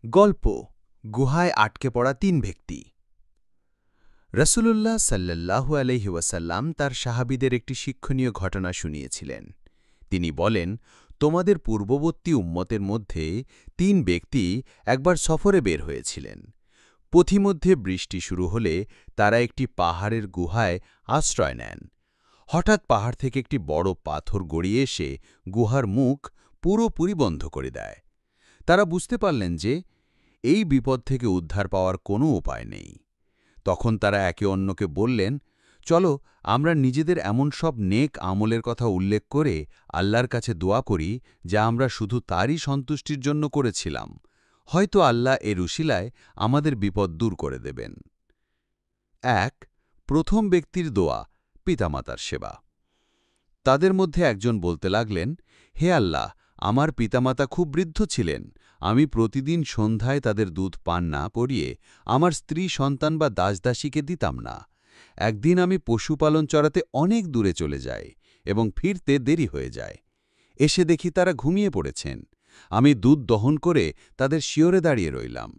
গল্প গুহায় আটকে পড়া তিন ব্যক্তি। রাসূলুল্লাহ সাল্লাল্লাহু আলাইহি ওয়াসাল্লাম তার সাহাবীদের একটি শিক্ষণীয় ঘটনা শুনিয়েছিলেন। তিনি বলেন, তোমাদের পূর্ববর্তী উম্মতের মধ্যে তিন ব্যক্তি একবার সফরে বের হয়েছিলেন। পথিমধ্যে বৃষ্টি শুরু হলে তারা একটি পাহাড়ের গুহায় আশ্রয় নেন। হঠাৎ পাহাড় থেকে একটি বড় পাথর গড়িয়ে এসে গুহার মুখ পুরোপুরি বন্ধ করে দেয়। তারা বুঝতে পারলেন যে এই বিপদ থেকে উদ্ধার পাওয়ার কোনো উপায় নেই। তখন তারা একে অন্যকে বললেন, চলো আমরা নিজেদের এমন সব নেক আমলের কথা উল্লেখ করে আল্লাহর কাছে দোয়া করি যা আমরা শুধু তারই সন্তুষ্টির জন্য করেছিলাম। হয়তো আল্লাহ এর উশিলায় আমাদের বিপদ দূর করে দেবেন। ১. প্রথম ব্যক্তির দোয়া, পিতামাতার সেবা। তাদের মধ্যে একজন বলতে লাগলেন, হে আল্লাহ, আমার পিতামাতা খুব বৃদ্ধ ছিলেন। আমি প্রতিদিন সন্ধ্যায় তাদের দুধ পান না করিয়ে আমার স্ত্রী সন্তান বা দাসদাসীকে দিতাম না। একদিন আমি পশুপালন চড়াতে অনেক দূরে চলে যাই এবং ফিরতে দেরি হয়ে যায়। এসে দেখি তারা ঘুমিয়ে পড়েছেন। আমি দুধ দহন করে তাদের শিয়রে দাঁড়িয়ে রইলাম।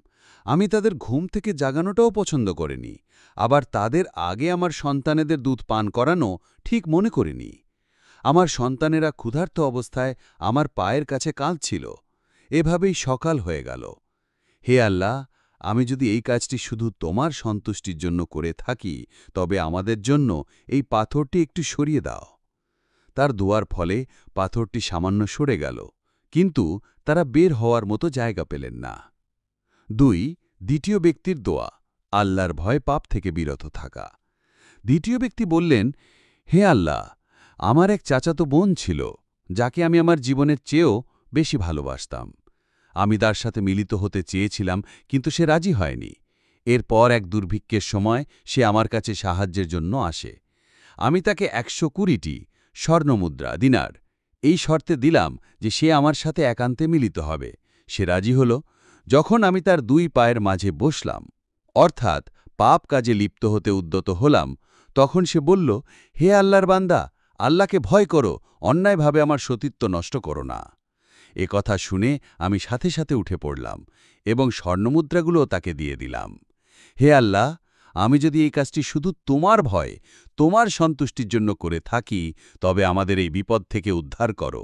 আমি তাদের ঘুম থেকে জাগানোটাও পছন্দ করিনি, আবার তাদের আগে আমার সন্তানেদের দুধ পান করানো ঠিক মনে করিনি। আমার সন্তানেরা ক্ষুধার্ত অবস্থায় আমার পায়ের কাছে কাঁদছিল। এভাবেই সকাল হয়ে গেল। হে আল্লাহ, আমি যদি এই কাজটি শুধু তোমার সন্তুষ্টির জন্য করে থাকি, তবে আমাদের জন্য এই পাথরটি একটু সরিয়ে দাও। তার দোয়ার ফলে পাথরটি সামান্য সরে গেল, কিন্তু তারা বের হওয়ার মতো জায়গা পেলেন না। ২. দ্বিতীয় ব্যক্তির দোয়া, আল্লাহর ভয় পাপ থেকে বিরত থাকা। দ্বিতীয় ব্যক্তি বললেন, হে আল্লাহ, আমার এক চাচাতো বোন ছিল, যাকে আমি আমার জীবনের চেয়েও বেশি ভালোবাসতাম। আমি তার সাথে মিলিত হতে চেয়েছিলাম, কিন্তু সে রাজি হয়নি। এরপর এক দুর্ভিক্ষের সময় সে আমার কাছে সাহায্যের জন্য আসে। আমি তাকে ১২০টি স্বর্ণমুদ্রা দিনার এই শর্তে দিলাম যে সে আমার সাথে একান্তে মিলিত হবে। সে রাজি হল। যখন আমি তার দুই পায়ের মাঝে বসলাম, অর্থাৎ পাপ কাজে লিপ্ত হতে উদ্যত হলাম, তখন সে বলল, হে আল্লাহর বান্দা, আল্লাহকে ভয় করো, অন্যায়ভাবে আমার সতীত্ব নষ্ট করো না। এ কথা শুনে আমি সাথে সাথে উঠে পড়লাম এবং স্বর্ণমুদ্রাগুলো তাকে দিয়ে দিলাম। হে আল্লাহ, আমি যদি এই কাজটি শুধু তোমার ভয়, তোমার সন্তুষ্টির জন্য করে থাকি, তবে আমাদের এই বিপদ থেকে উদ্ধার করো।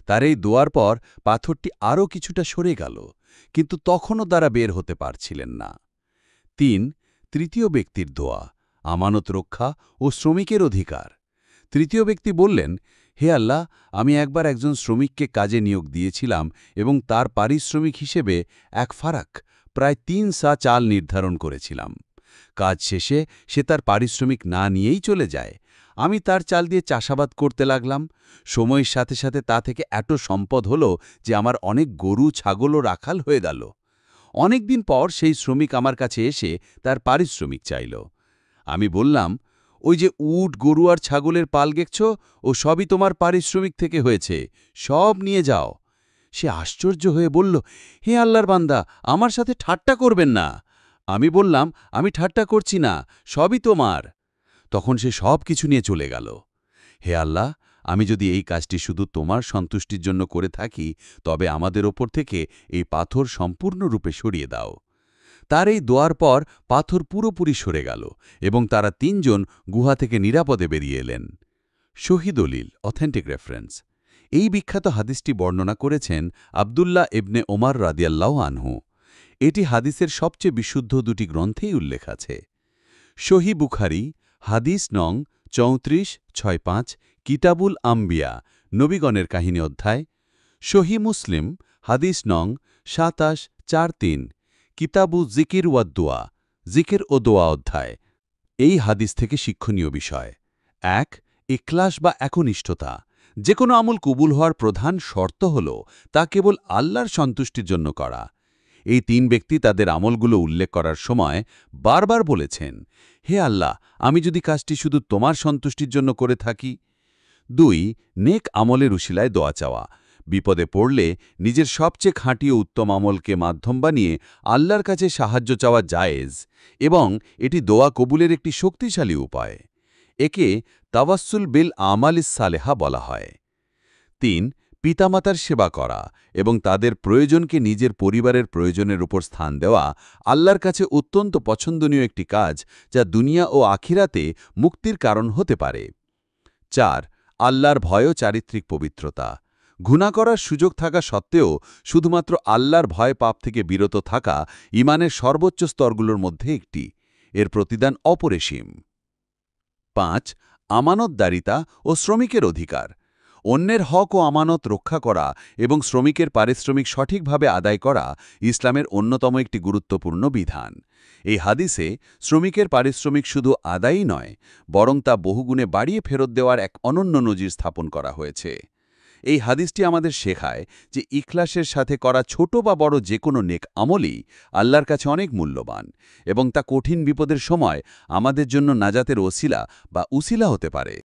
তার এই দোয়ার পর পাথরটি আরও কিছুটা সরে গেল, কিন্তু তখনও তারা বের হতে পারছিলেন না। ৩. তৃতীয় ব্যক্তির দোয়া, আমানত রক্ষা ও শ্রমিকের অধিকার। তৃতীয় ব্যক্তি বললেন, হে আল্লাহ, আমি একবার একজন শ্রমিককে কাজে নিয়োগ দিয়েছিলাম এবং তার পারিশ্রমিক হিসেবে এক ফারাক প্রায় ৩ সা চাল নির্ধারণ করেছিলাম। কাজ শেষে সে তার পারিশ্রমিক না নিয়েই চলে যায়। আমি তার চাল দিয়ে চাষাবাদ করতে লাগলাম। সময়ের সাথে সাথে তা থেকে এত সম্পদ হলো যে আমার অনেক গরু, ছাগল ও রাখাল হয়ে গেল। অনেকদিন পর সেই শ্রমিক আমার কাছে এসে তার পারিশ্রমিক চাইল। আমি বললাম, ওই যে উট, গরু আর ছাগলের পাল দেখছ, ও সবই তোমার পারিশ্রমিক থেকে হয়েছে, সব নিয়ে যাও। সে আশ্চর্য হয়ে বলল, হে আল্লাহর বান্দা, আমার সাথে ঠাট্টা করবেন না। আমি বললাম, আমি ঠাট্টা করছি না, সবই তোমার। তখন সে সব কিছু নিয়ে চলে গেল। হে আল্লাহ, আমি যদি এই কাজটি শুধু তোমার সন্তুষ্টির জন্য করে থাকি, তবে আমাদের ওপর থেকে এই পাথর সম্পূর্ণরূপে সরিয়ে দাও। তার এই দোয়ার পর পাথর পুরোপুরি সরে গেল এবং তারা ৩ জন গুহা থেকে নিরাপদে বেরিয়ে এলেন। সহি দলিল, অথেন্টিক রেফারেন্স। এই বিখ্যাত হাদিসটি বর্ণনা করেছেন আবদুল্লাহ ইবনে ওমর রাদিয়াল্লাহু আনহু। এটি হাদিসের সবচেয়ে বিশুদ্ধ দুটি গ্রন্থেই উল্লেখ আছে। সহি বুখারী, হাদিস নং ৩৪65, কিতাবুল আম্বিয়া, নবীগণের কাহিনী অধ্যায়। সহি মুসলিম, হাদিস নং ২৭43, কিতাবু জিকির ওয়াদ্দোয়া, জিকির ও দোয়া অধ্যায়। এই হাদিস থেকে শিক্ষণীয় বিষয়: ১. ইখলাস বা একনিষ্ঠতা। যে কোনো আমল কবুল হওয়ার প্রধান শর্ত হল তা কেবল আল্লাহর সন্তুষ্টির জন্য করা। এই ৩ ব্যক্তি তাদের আমলগুলো উল্লেখ করার সময় বারবার বলেছেন, হে আল্লাহ, আমি যদি কাজটি শুধু তোমার সন্তুষ্টির জন্য করে থাকি। ২. নেক আমলের উশিলায় দোয়া চাওয়া। বিপদে পড়লে নিজের সবচেয়ে খাঁটি ও উত্তম আমলকে মাধ্যম বানিয়ে আল্লাহর কাছে সাহায্য চাওয়া জায়েজ এবং এটি দোয়া কবুলের একটি শক্তিশালী উপায়। একে তাওয়াসসুল বিল আমালিস সালেহা বলা হয়। ৩. পিতামাতার সেবা করা এবং তাদের প্রয়োজনকে নিজের পরিবারের প্রয়োজনের উপর স্থান দেওয়া আল্লাহর কাছে অত্যন্ত পছন্দনীয় একটি কাজ যা দুনিয়া ও আখিরাতে মুক্তির কারণ হতে পারে। 4. আল্লাহর ভয় ও চারিত্রিক পবিত্রতা। গুনাহ করার সুযোগ থাকা সত্ত্বেও শুধুমাত্র আল্লাহর ভয় পাপ থেকে বিরত থাকা ঈমানের সর্বোচ্চ স্তরগুলোর মধ্যে একটি। এর প্রতিদান অপরিসীম। 5. আমানতদারিতা ও শ্রমিকের অধিকার। অন্যের হক ও আমানত রক্ষা করা এবং শ্রমিকের পারিশ্রমিক সঠিকভাবে আদায় করা ইসলামের অন্যতম একটি গুরুত্বপূর্ণ বিধান। এই হাদিসে শ্রমিকের পারিশ্রমিক শুধু আদায়ই নয়, বরং তা বহুগুণে বাড়িয়ে ফেরত দেওয়ার এক অনন্য নজির স্থাপন করা হয়েছে। এই হাদিসটি আমাদের শেখায় যে ইখলাসের সাথে করা ছোট বা বড় যে কোনো নেক আমলই আল্লাহর কাছে অনেক মূল্যবান এবং তা কঠিন বিপদের সময় আমাদের জন্য নাজাতের ওসিলা বা উসিলা হতে পারে।